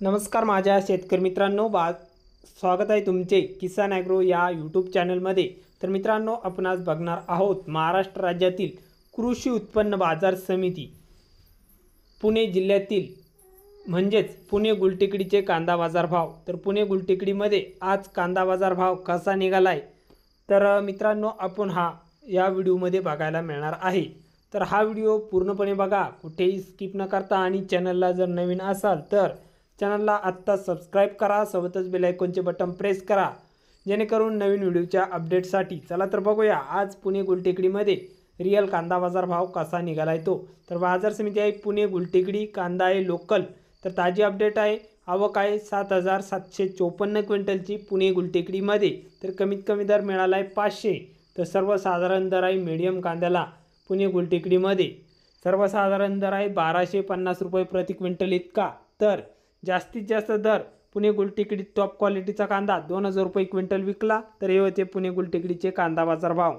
नमस्कार माझ्या शेतकरी मित्रांनो, स्वागत आहे तुमचे किसान ॲग्रो या यूट्यूब चॅनलमध्ये। तर मित्रांनो, आपण आज बघणार आहोत महाराष्ट्र राज्यातील कृषी उत्पन्न बाजार समिती पुणे जिल्ह्यातील म्हणजेच पुणे गुलटेकडीचे कांदा बाजार भाव। तर पुणे गुलटेकडीमध्ये आज कांदा बाजार भाव कसा निघालाय तर मित्रांनो आपण या व्हिडिओमध्ये बघायला मिळणार आहे। तर हा व्हिडिओ पूर्णपणे बघा, कुठेही स्किप न करता, आणि चॅनलला जर नवीन असाल तर चॅनलला आत्ता सबस्क्राइब करा, सोबतच बेल आयकॉनचे बटन प्रेस करा जेणेकरून नवीन व्हिडिओच्या अपडेटसाठी। चला तर बघूया आज पुणे गुलटेकडीमध्ये रियल कांदा बाजार भाव कसा निघालाय तो। तर बाजार समिती आहे पुणे गुलटेकडी, कांदा आहे लोकल। तर ताजी अपडेट आहे, आवक आहे 7,754 क्विंटलची पुणे गुलटेकडीमध्ये। तर कमीत कमी दर मिळाला आहे 500। तर सर्वसाधारण दर आहे मीडियम कांद्याला पुणे गुलटेकडीमध्ये सर्वसाधारण दर आहे 1250 रुपये प्रति क्विंटल इतका। तर जास्तीत जास्त दर पुणे गुलटेकडी टॉप क्वालिटीचा कांदा 2000 रुपये क्विंटल विकला। तर हे होते पुणे गुलटेकडीचे कांदा बाजार भाव।